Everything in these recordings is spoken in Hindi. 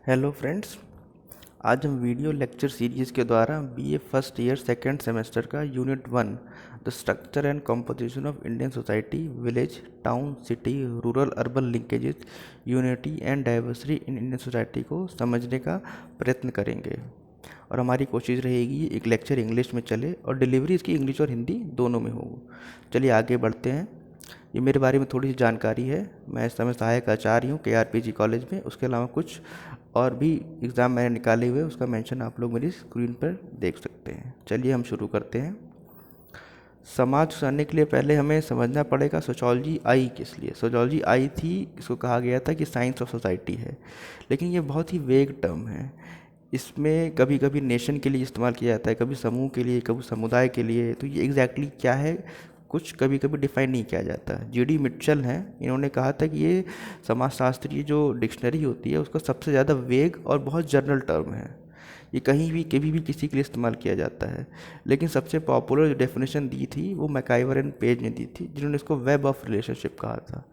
Hello friends. आज हम वीडियो लेक्चर सीरीज़ के द्वारा BA first year second semester का unit 1 the structure and composition of Indian society village town city rural urban linkages unity and diversity in Indian society को समझने का प्रयत्न करेंगे। और हमारी कोशिश रहेगी एक लेक्चर इंग्लिश में चले और डिलीवरी इसकी इंग्लिश और हिंदी दोनों में हो। चलिए आगे बढ़ते हैं। ये मेरे बारे में थोड़ी सी जानकारी है। मैं इस समय सहायक आचार्य हूँ केआरपीजी कॉलेज में। उसके अलावा कुछ और भी एग्ज़ाम मैंने निकाले हुए, उसका मेंशन आप लोग मेरी स्क्रीन पर देख सकते हैं। चलिए हम शुरू करते हैं। समाज जानने के लिए पहले हमें समझना पड़ेगा सोशोलॉजी आई किस लिए। सोशोलॉजी आई थी, इसको कहा गया था कि साइंस ऑफ सोसाइटी है, लेकिन ये बहुत ही वेग टर्म है। इसमें कभी कभी नेशन के लिए इस्तेमाल किया जाता है, कभी समूह के लिए, कभी समुदाय के लिए। तो ये एग्जैक्टली क्या है, कुछ कभी कभी डिफाइन नहीं किया जाता। जीडी मिटचल हैं, इन्होंने कहा था कि ये समाजशास्त्रीय जो डिक्शनरी होती है उसका सबसे ज़्यादा वेग और बहुत जनरल टर्म है। ये कहीं भी कभी भी किसी के लिए इस्तेमाल किया जाता है। लेकिन सबसे पॉपुलर जो डेफिनेशन दी थी वो मैकाइवर एंड पेज ने दी थी, जिन्होंने इसको वेब ऑफ रिलेशनशिप कहा था।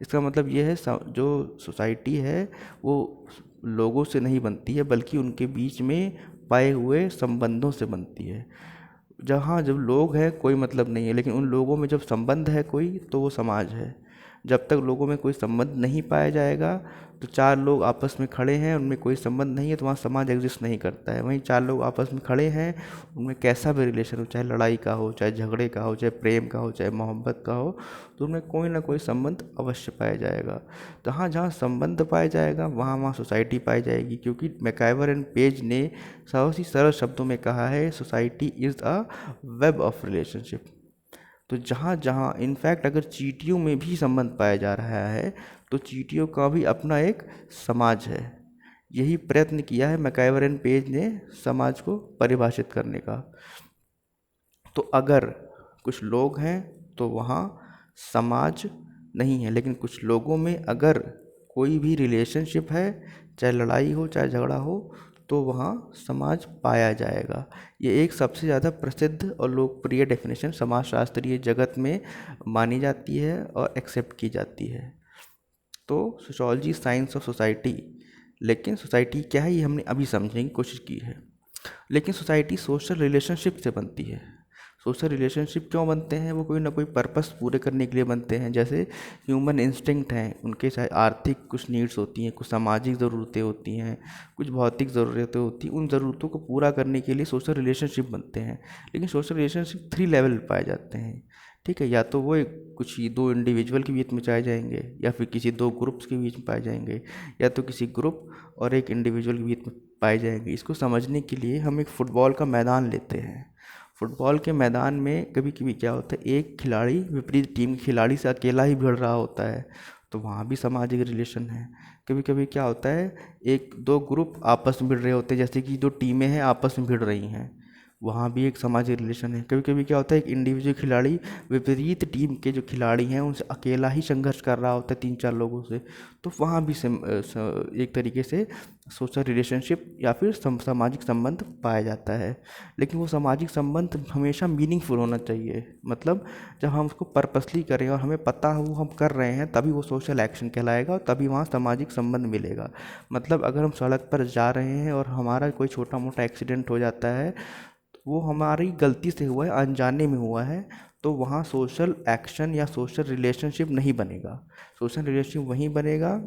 इसका मतलब ये है जो सोसाइटी है वो लोगों से नहीं बनती है, बल्कि उनके बीच में पाए हुए संबंधों से बनती है। जहाँ जब लोग हैं कोई मतलब नहीं है, लेकिन उन लोगों में जब संबंध है कोई, तो वो समाज है। जब तक लोगों में कोई संबंध नहीं पाया जाएगा, तो चार लोग आपस में खड़े हैं, उनमें कोई संबंध नहीं है, तो वहाँ समाज एग्जिस्ट नहीं करता है। वहीं चार लोग आपस में खड़े हैं, उनमें कैसा भी रिलेशन हो, चाहे लड़ाई का हो, चाहे झगड़े का हो, चाहे प्रेम का हो, चाहे मोहब्बत का हो, तो उनमें कोई ना कोई संबंध अवश्य पाया जाएगा। जहाँ जहाँ संबंध पाया जाएगा वहाँ वहाँ सोसाइटी पाई जाएगी, क्योंकि मैकाइवर एंड पेज ने बहुत ही सरल शब्दों में कहा है, society is a web of relationship. तो जहाँ जहाँ इनफैक्ट अगर चींटियों में भी संबंध पाया जा रहा है, तो चींटियों का भी अपना एक समाज है। यही प्रयत्न किया है मैकाइवर एंड पेज ने समाज को परिभाषित करने का। तो अगर कुछ लोग हैं तो वहाँ समाज नहीं है, लेकिन कुछ लोगों में अगर कोई भी रिलेशनशिप है, चाहे लड़ाई हो चाहे झगड़ा हो, तो वहाँ समाज पाया जाएगा। ये एक सबसे ज़्यादा प्रसिद्ध और लोकप्रिय डेफिनेशन समाजशास्त्रीय जगत में मानी जाती है और एक्सेप्ट की जाती है। तो सोशोलॉजी साइंस ऑफ सोसाइटी, लेकिन सोसाइटी क्या है ये हमने अभी समझने की कोशिश की है। लेकिन सोसाइटी सोशल रिलेशनशिप से बनती है। सोशल रिलेशनशिप क्यों बनते हैं? वो कोई ना कोई पर्पस पूरे करने के लिए बनते हैं। जैसे ह्यूमन इंस्टिंक्ट हैं, उनके चाहे आर्थिक कुछ नीड्स होती हैं, कुछ सामाजिक ज़रूरतें होती हैं, कुछ भौतिक ज़रूरतें होती हैं। उन ज़रूरतों को पूरा करने के लिए सोशल रिलेशनशिप बनते हैं। लेकिन सोशल रिलेशनशिप 3 लेवल पाए जाते हैं। ठीक है, या तो वो कुछ ही दो इंडिविजुअल के बीच में पाए जाएंगे, या फिर किसी दो ग्रुप्स के बीच में पाए जाएंगे, या तो किसी ग्रुप और एक इंडिविजुअल के बीच में पाए जाएंगे। इसको समझने के लिए हम एक फुटबॉल का मैदान लेते हैं। फुटबॉल के मैदान में कभी कभी क्या होता है, एक खिलाड़ी विपरीत टीम के खिलाड़ी से अकेला ही भिड़ रहा होता है, तो वहाँ भी सामाजिक रिलेशन है। कभी कभी क्या होता है, एक दो ग्रुप आपस में भिड़ रहे होते हैं, जैसे कि दो टीमें हैं आपस में भिड़ रही हैं, वहाँ भी एक सामाजिक रिलेशन है। कभी कभी क्या होता है, एक इंडिविजुअल खिलाड़ी विपरीत टीम के जो खिलाड़ी हैं उनसे अकेला ही संघर्ष कर रहा होता है 3-4 लोगों से, तो वहाँ भी एक तरीके से सोशल रिलेशनशिप या फिर सामाजिक संबंध पाया जाता है। लेकिन वो सामाजिक संबंध हमेशा मीनिंगफुल होना चाहिए। मतलब जब हम उसको पर्पसली करें और हमें पता हो हम कर रहे हैं, तभी वो सोशल एक्शन कहलाएगा और तभी वहाँ सामाजिक संबंध मिलेगा। मतलब अगर हम सड़क पर जा रहे हैं और हमारा कोई छोटा मोटा एक्सीडेंट हो जाता है, वो हमारी गलती से हुआ है, अनजाने में हुआ है, तो वहाँ सोशल एक्शन या सोशल रिलेशनशिप नहीं बनेगा। सोशल रिलेशनशिप वहीं बनेगा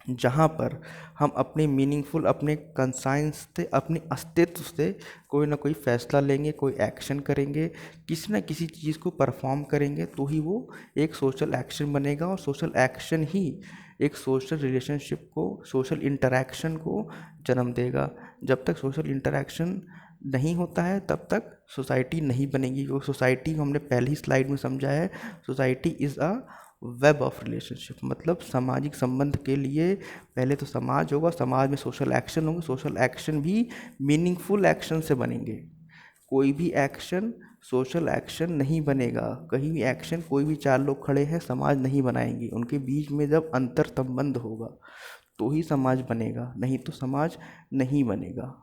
जहाँ पर हम अपने मीनिंगफुल, अपने कंसाइंस से, अपने अस्तित्व से कोई ना कोई फैसला लेंगे, कोई एक्शन करेंगे, किसी ना किसी चीज़ को परफॉर्म करेंगे, तो ही वो एक सोशल एक्शन बनेगा। और सोशल एक्शन ही एक सोशल रिलेशनशिप को, सोशल इंटरैक्शन को जन्म देगा। जब तक सोशल इंटरैक्शन नहीं होता है तब तक सोसाइटी नहीं बनेगी। क्योंकि सोसाइटी को हमने पहली स्लाइड में समझा है, society is a web of relationship. मतलब सामाजिक संबंध के लिए पहले तो समाज होगा, समाज में सोशल एक्शन होंगे, सोशल एक्शन भी मीनिंगफुल एक्शन से बनेंगे। कोई भी एक्शन सोशल एक्शन नहीं बनेगा। कहीं भी एक्शन, कोई भी चार लोग खड़े हैं समाज नहीं बनाएंगे, उनके बीच में जब अंतर संबंध होगा तो ही समाज बनेगा, नहीं तो समाज नहीं बनेगा।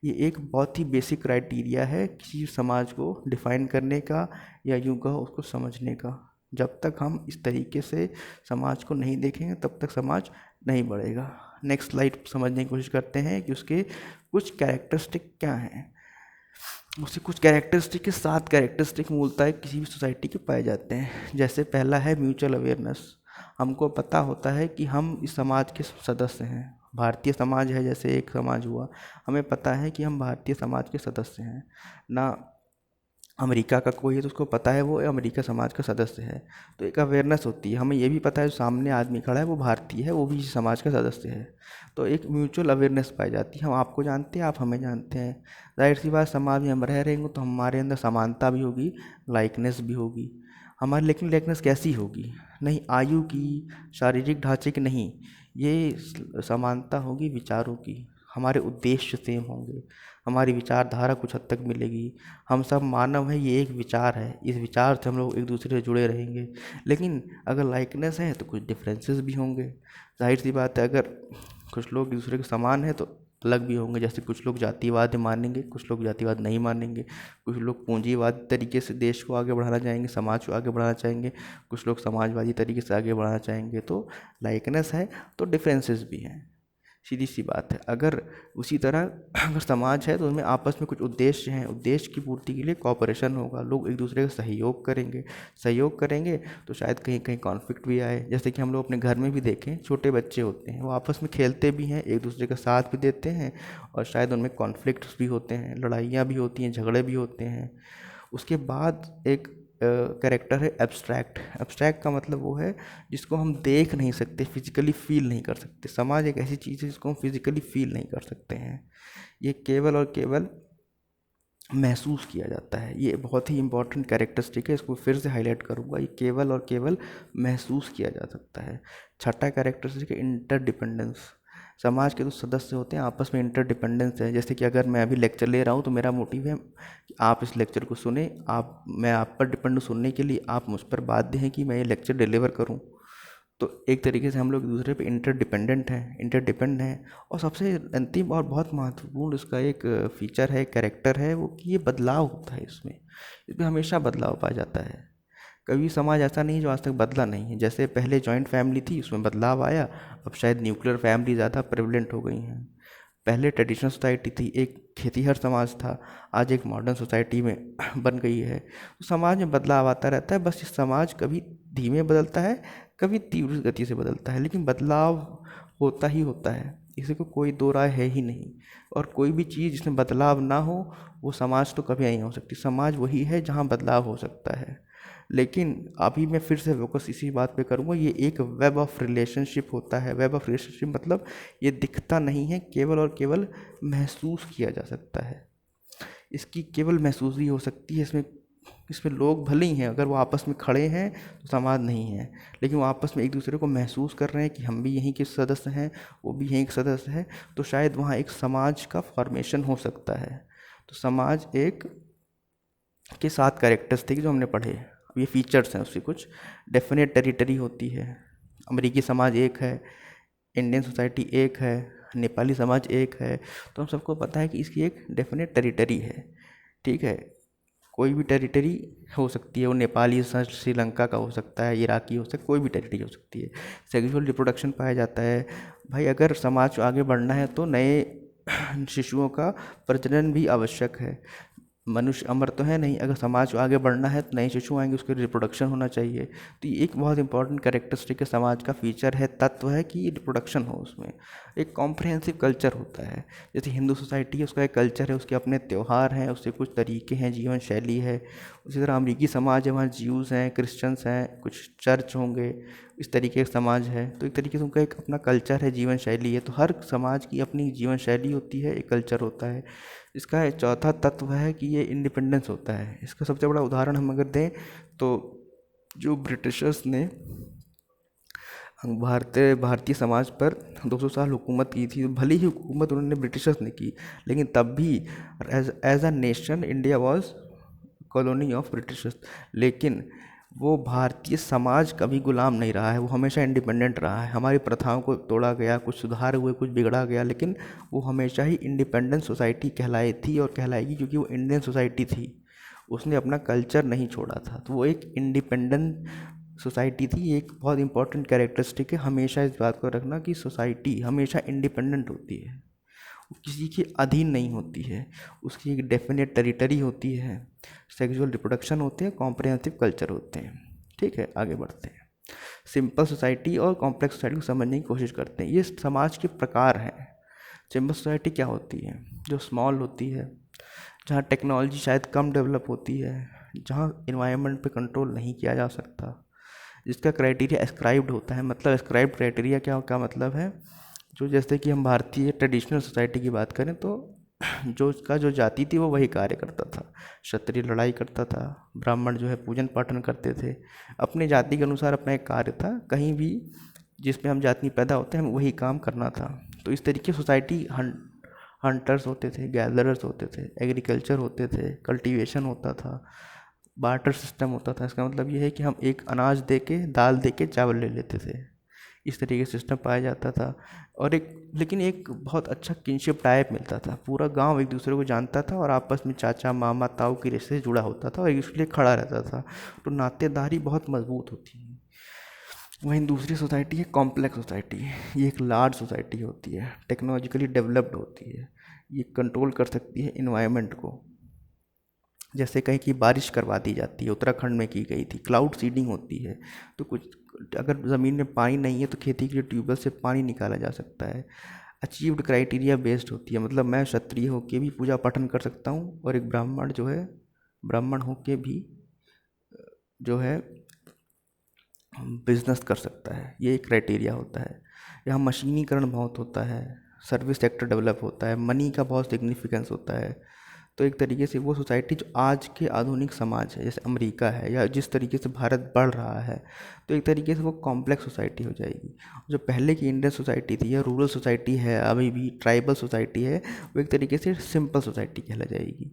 ये एक बहुत ही बेसिक क्राइटेरिया है किसी समाज को डिफाइन करने का, या यूँ कहो उसको समझने का। जब तक हम इस तरीके से समाज को नहीं देखेंगे तब तक समाज नहीं बढ़ेगा। नेक्स्ट स्लाइड समझने की कोशिश करते हैं कि उसके कुछ कैरेक्टरिस्टिक क्या हैं। उसके कुछ कैरेक्टरिस्टिक के 7 कैरेक्टरिस्टिक मूलतः किसी भी सोसाइटी के पाए जाते हैं। जैसे पहला है म्यूचुअल अवेयरनेस। हमको पता होता है कि हम इस समाज के सदस्य हैं। भारतीय समाज है, जैसे एक समाज हुआ, हमें पता है कि हम भारतीय समाज के सदस्य हैं ना। अमेरिका का कोई है तो उसको पता है वो अमेरिका समाज का सदस्य है, तो एक अवेयरनेस होती है। हमें ये भी पता है जो सामने आदमी खड़ा है वो भारतीय है, वो भी इस समाज का सदस्य है, तो एक म्यूचुअल अवेयरनेस पाई जाती है। हम आपको जानते हैं, आप हमें जानते हैं। जाहिर सी बात, समाज में हम रह रहे हैं तो हमारे अंदर समानता भी होगी, लाइकनेस भी होगी हमारी। लेकिन लाइकनेस कैसी होगी? नहीं आयु की, शारीरिक ढांचे की नहीं, ये समानता होगी विचारों की। हमारे उद्देश्य सेम होंगे, हमारी विचारधारा कुछ हद तक मिलेगी। हम सब मानव हैं, ये एक विचार है, इस विचार से हम लोग एक दूसरे से जुड़े रहेंगे। लेकिन अगर लाइकनेस है तो कुछ डिफरेंसेस भी होंगे। जाहिर सी बात है, अगर कुछ लोग एक दूसरे के समान हैं तो अलग भी होंगे। जैसे कुछ लोग जातिवाद मानेंगे, कुछ लोग जातिवाद नहीं मानेंगे, कुछ लोग पूंजीवाद तरीके से देश को आगे बढ़ाना चाहेंगे, समाज को आगे बढ़ाना चाहेंगे, कुछ लोग समाजवादी तरीके से आगे बढ़ाना चाहेंगे। तो लाइकनेस है तो डिफरेंसेस भी हैं, सीधी सी बात है। अगर उसी तरह अगर समाज है तो उनमें आपस में कुछ उद्देश्य हैं, उद्देश्य की पूर्ति के लिए कॉपरेशन होगा, लोग एक दूसरे का सहयोग करेंगे। सहयोग करेंगे तो शायद कहीं कहीं कॉन्फ्लिक्ट भी आए। जैसे कि हम लोग अपने घर में भी देखें, छोटे बच्चे होते हैं वो आपस में खेलते भी हैं, एक दूसरे का साथ भी देते हैं, और शायद उनमें कॉन्फ्लिक्ट्स भी होते हैं, लड़ाइयाँ भी होती हैं, झगड़े भी होते हैं। उसके बाद एक कैरेक्टर है एब्स्ट्रैक्ट। एब्स्ट्रैक्ट का मतलब वो है जिसको हम देख नहीं सकते, फिजिकली फील नहीं कर सकते। समाज एक ऐसी चीज़ है जिसको हम फिजिकली फील नहीं कर सकते हैं, ये केवल और केवल महसूस किया जाता है। ये बहुत ही इंपॉर्टेंट कैरेक्टरिस्टिक है, इसको फिर से हाईलाइट करूँगा, ये केवल और केवल महसूस किया जा सकता है। छठा कैरेक्टरिस्टिक है इंटरडिपेंडेंस। समाज के जो सदस्य होते हैं आपस में इंटरडिपेंडेंस है। जैसे कि अगर मैं अभी लेक्चर ले रहा हूँ तो मेरा मोटिव है कि आप इस लेक्चर को सुने, मैं आप पर डिपेंड हूँ सुनने के लिए, आप मुझ पर बाध्य हैं कि मैं ये लेक्चर डिलीवर करूँ। तो एक तरीके से हम लोग एक दूसरे पे इंटरडिपेंडेंट हैं, इंटरडिपेंड हैं। और सबसे अंतिम और बहुत महत्वपूर्ण इसका एक फीचर है, कैरेक्टर है वो, कि ये बदलाव होता है इसमें हमेशा बदलाव पाया जाता है। कभी समाज ऐसा नहीं जो आज तक बदला नहीं है। जैसे पहले जॉइंट फैमिली थी, उसमें बदलाव आया, अब शायद न्यूक्लियर फैमिली ज़्यादा प्रेवलेंट हो गई हैं। पहले ट्रेडिशनल सोसाइटी थी, एक खेतीहर समाज था, आज एक मॉडर्न सोसाइटी में बन गई है। तो समाज में बदलाव आता रहता है, बस ये समाज कभी धीमे बदलता है, कभी तीव्र गति से बदलता है, लेकिन बदलाव होता ही होता है, इसी को कोई दो राय है ही नहीं। और कोई भी चीज़ जिसमें बदलाव ना हो वो समाज तो कभी नहीं हो सकती। समाज वही है जहाँ बदलाव हो सकता है। लेकिन अभी मैं फिर से फोकस इसी बात पे करूँगा, ये एक वेब ऑफ रिलेशनशिप होता है। वेब ऑफ रिलेशनशिप मतलब ये दिखता नहीं है, केवल और केवल महसूस किया जा सकता है। इसकी केवल महसूस ही हो सकती है। इसमें इसमें लोग भले ही हैं, अगर वो आपस में खड़े हैं तो समाज नहीं है, लेकिन वो आपस में एक दूसरे को महसूस कर रहे हैं कि हम भी यहीं के सदस्य हैं, वो भी यहीं के सदस्य हैं, तो शायद वहाँ एक समाज का फॉर्मेशन हो सकता है। तो समाज एक के 7 कैरेक्टर्स थे जो हमने पढ़े। अब ये फीचर्स हैं उसके कुछ। डेफिनेट टेरिटरी होती है, अमेरिकी समाज एक है, इंडियन सोसाइटी एक है, नेपाली समाज एक है। तो हम सबको पता है कि इसकी एक डेफिनेट टेरिटरी है, ठीक है। कोई भी टेरिटरी हो सकती है, वो नेपाली श्रीलंका का हो सकता है, इराकी हो सकता है, कोई भी टेरिटरी हो सकती है। सेक्सुअल रिप्रोडक्शन पाया जाता है। भाई अगर समाज को आगे बढ़ना है तो नए शिशुओं का प्रजनन भी आवश्यक है। मनुष्य अमर तो है नहीं, अगर समाज को आगे बढ़ना है तो नए शिशु आएंगे, उसके रिप्रोडक्शन होना चाहिए। तो ये एक बहुत इंपॉर्टेंट कैरेक्टरिस्टिक है, समाज का फीचर है, तत्व है कि रिप्रोडक्शन हो उसमें। एक कॉम्प्रहेंसिव कल्चर होता है। जैसे हिंदू सोसाइटी है, उसका एक कल्चर है, उसके अपने त्यौहार हैं, उसके कुछ तरीके हैं, जीवन शैली है। उसी तरह अमरीकी समाज है, वहाँ ज्यूज़ हैं, क्रिश्चियंस हैं, कुछ चर्च होंगे, इस तरीके का समाज है। तो एक तरीके से उनका एक अपना कल्चर है, जीवन शैली है। तो हर समाज की अपनी जीवन शैली होती है, एक कल्चर होता है। इसका चौथा तत्व है कि ये इंडिपेंडेंस होता है। इसका सबसे बड़ा उदाहरण हम अगर दें तो जो ब्रिटिशर्स ने भारतीय समाज पर 200 साल हुकूमत की थी, भले ही हुकूमत उन्होंने ब्रिटिशर्स ने की, लेकिन तब भी as a nation India was colony of Britishers. लेकिन वो भारतीय समाज कभी गुलाम नहीं रहा है, वो हमेशा इंडिपेंडेंट रहा है। हमारी प्रथाओं को तोड़ा गया, कुछ सुधार हुए, कुछ बिगड़ा गया, लेकिन वो हमेशा ही इंडिपेंडेंट सोसाइटी कहलाई थी और कहलाएगी, क्योंकि वो इंडियन सोसाइटी थी। उसने अपना कल्चर नहीं छोड़ा था, तो वो एक इंडिपेंडेंट सोसाइटी थी, ये एक बहुत इंपॉर्टेंट कैरेक्टरिस्टिक है। हमेशा इस बात को रखना कि सोसाइटी हमेशा इंडिपेंडेंट होती है, वो किसी के अधीन नहीं होती है, उसकी एक डेफिनेट टेरिटरी होती है, सेक्सुअल रिप्रोडक्शन होते हैं, कॉम्प्रिहेंसिव कल्चर होते हैं। ठीक है, आगे बढ़ते हैं। सिंपल सोसाइटी और कॉम्प्लेक्स सोसाइटी को समझने की कोशिश करते हैं। ये समाज के प्रकार हैं। सिंपल सोसाइटी क्या होती है? जो स्मॉल होती है, जहाँ टेक्नोलॉजी शायद कम डेवलप होती है, जहाँ इन्वायरमेंट पे कंट्रोल नहीं किया जा सकता, जिसका क्राइटेरिया एस्क्राइब्ड होता है। मतलब एस्क्राइब्ड क्राइटेरिया क्या क्या मतलब है? जो जैसे कि हम भारतीय ट्रेडिशनल सोसाइटी की बात करें तो जो उसका जो जाति थी वो वही कार्य करता था। क्षत्रिय लड़ाई करता था, ब्राह्मण जो है पूजन पाठन करते थे, अपने जाति के अनुसार अपना एक कार्य था। कहीं भी जिसमें हम जाति पैदा होते हैं हमें वही काम करना था। तो इस तरीके सोसाइटी हंटर्स होते थे, गैदरर्स होते थे, एग्रीकल्चर होते थे, कल्टीवेशन होता था, बार्टर सिस्टम होता था। इसका मतलब ये है कि हम एक अनाज दे के, दाल दे के चावल ले लेते थे। इस तरीके से सिस्टम पाया जाता था। और लेकिन एक बहुत अच्छा किनशिप टाइप मिलता था। पूरा गांव एक दूसरे को जानता था और आपस में चाचा मामा ताऊ के रिश्ते से जुड़ा होता था और एक दूसरे के लिए खड़ा रहता था। तो नातेदारी बहुत मजबूत होती है। वहीं दूसरी सोसाइटी है कॉम्प्लेक्स सोसाइटी। ये एक लार्ज सोसाइटी होती है, टेक्नोलॉजिकली डेवलप्ड होती है। ये कंट्रोल कर सकती है इन्वायरमेंट को। जैसे कहीं की बारिश करवा दी जाती है, उत्तराखंड में की गई थी। क्लाउड सीडिंग होती है, तो कुछ अगर ज़मीन में पानी नहीं है तो खेती के लिए ट्यूबवेल से पानी निकाला जा सकता है। अचीव्ड क्राइटेरिया बेस्ड होती है, मतलब मैं क्षत्रिय होके भी पूजा पाठन कर सकता हूँ और एक ब्राह्मण जो है ब्राह्मण होके भी जो है बिजनेस कर सकता है। ये एक क्राइटेरिया होता है। यहाँ मशीनीकरण बहुत होता है, सर्विस सेक्टर डेवलप होता है, मनी का बहुत सिग्निफिकेंस होता है। तो एक तरीके से वो सोसाइटी जो आज के आधुनिक समाज है, जैसे अमेरिका है या जिस तरीके से भारत बढ़ रहा है, तो एक तरीके से वो कॉम्प्लेक्स सोसाइटी हो जाएगी। जो पहले की इंडियन सोसाइटी थी या रूरल सोसाइटी है, अभी भी ट्राइबल सोसाइटी है, वो एक तरीके से सिंपल सोसाइटी कहला जाएगी।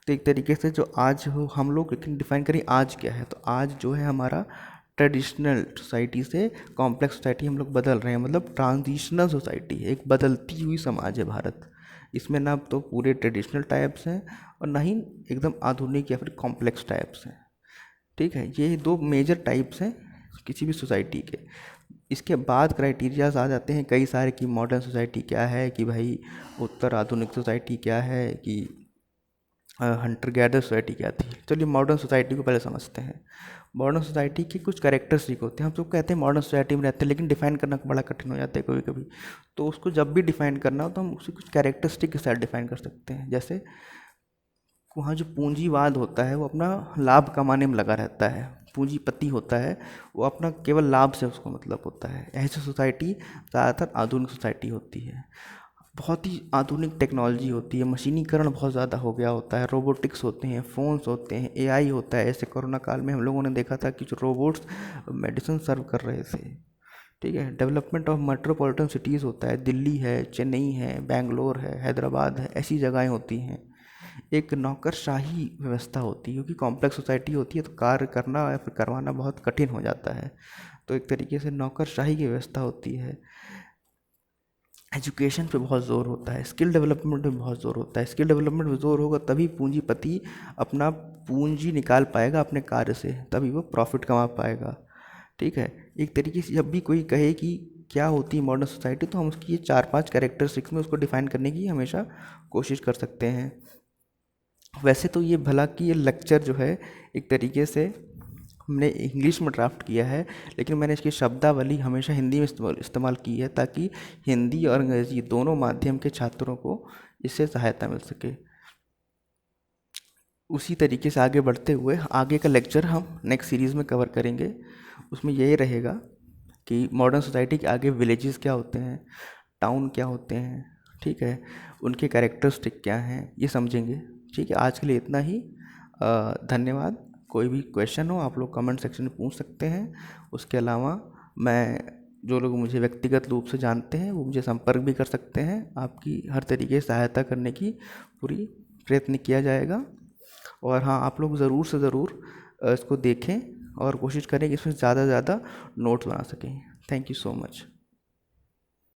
तो एक तरीके से जो आज हो हम लोग डिफाइन करें आज क्या है, तो आज जो है हमारा ट्रेडिशनल सोसाइटी से कॉम्प्लेक्स सोसाइटी हम लोग बदल रहे हैं। मतलब ट्रांजिशनल सोसाइटी है, एक बदलती हुई समाज है भारत। इसमें ना तो पूरे ट्रेडिशनल टाइप्स हैं और ना ही एकदम आधुनिक या फिर कॉम्प्लेक्स टाइप्स हैं। ठीक है, ये दो मेजर टाइप्स हैं किसी भी सोसाइटी के। इसके बाद क्राइटेरियाज आ जाते हैं कई सारे कि मॉडर्न सोसाइटी क्या है, कि भाई उत्तर आधुनिक सोसाइटी क्या है, कि हंटर गैदर सोसाइटी क्या थी। चलिए मॉडर्न सोसाइटी को पहले समझते हैं। मॉडर्न सोसाइटी की कुछ कैरेक्टरिस्टिक होते हैं। हम सब कहते हैं मॉडर्न सोसाइटी में रहते हैं, लेकिन डिफाइन करना बड़ा कठिन हो जाता है कभी कभी। तो उसको जब भी डिफाइन करना हो तो हम उसे कुछ कैरेक्टरिस्टिक के साथ डिफाइन कर सकते हैं। जैसे वहाँ जो पूंजीवाद होता है वो अपना लाभ कमाने में लगा रहता है। पूंजीपति होता है वो अपना केवल लाभ से उसको मतलब होता है। ऐसी सोसाइटी ज़्यादातर आधुनिक सोसाइटी होती है। बहुत ही आधुनिक टेक्नोलॉजी होती है, मशीनीकरण बहुत ज़्यादा हो गया होता है, रोबोटिक्स होते हैं, फ़ोन्स होते हैं, एआई होता है। ऐसे कोरोना काल में हम लोगों ने देखा था कि जो रोबोट्स मेडिसिन सर्व कर रहे थे। ठीक है, डेवलपमेंट ऑफ मेट्रोपॉलिटन सिटीज़ होता है, दिल्ली है, चेन्नई है, बेंगलोर है, हैदराबाद है, ऐसी जगहें होती हैं। एक नौकरशाही व्यवस्था होती है, क्योंकि कॉम्प्लेक्स सोसाइटी होती है तो कार्य करना या फिर करवाना बहुत कठिन हो जाता है। तो एक तरीके से नौकरशाही की व्यवस्था होती है। एजुकेशन पे बहुत ज़ोर होता है, स्किल डेवलपमेंट पे बहुत ज़ोर होता है। स्किल डेवलपमेंट पे ज़ोर होगा तभी पूंजीपति अपना पूंजी निकाल पाएगा अपने कार्य से, तभी वो प्रॉफिट कमा पाएगा। ठीक है, एक तरीके से जब भी कोई कहे कि क्या होती है मॉडर्न सोसाइटी, तो हम उसकी ये 4-5 कैरेक्टरिस्टिक्स में उसको डिफाइन करने की हमेशा कोशिश कर सकते हैं। वैसे तो ये भला कि ये लेक्चर जो है एक तरीके से हमने इंग्लिश में ड्राफ्ट किया है, लेकिन मैंने इसकी शब्दावली हमेशा हिंदी में इस्तेमाल की है, ताकि हिंदी और अंग्रेज़ी दोनों माध्यम के छात्रों को इससे सहायता मिल सके। उसी तरीके से आगे बढ़ते हुए आगे का लेक्चर हम नेक्स्ट सीरीज़ में कवर करेंगे। उसमें यही रहेगा कि मॉडर्न सोसाइटी के आगे विलेजेस क्या होते हैं, टाउन क्या होते हैं, ठीक है, उनके कैरेक्टरिस्टिक क्या हैं, ये समझेंगे। ठीक है, आज के लिए इतना ही। धन्यवाद। कोई भी क्वेश्चन हो आप लोग कमेंट सेक्शन में पूछ सकते हैं। उसके अलावा मैं जो लोग मुझे व्यक्तिगत रूप से जानते हैं वो मुझे संपर्क भी कर सकते हैं। आपकी हर तरीके से सहायता करने की पूरी प्रयत्न किया जाएगा। और हाँ, आप लोग ज़रूर से ज़रूर इसको देखें और कोशिश करें कि इसमें ज़्यादा से ज़्यादा नोट्स बना सकें। Thank you so much.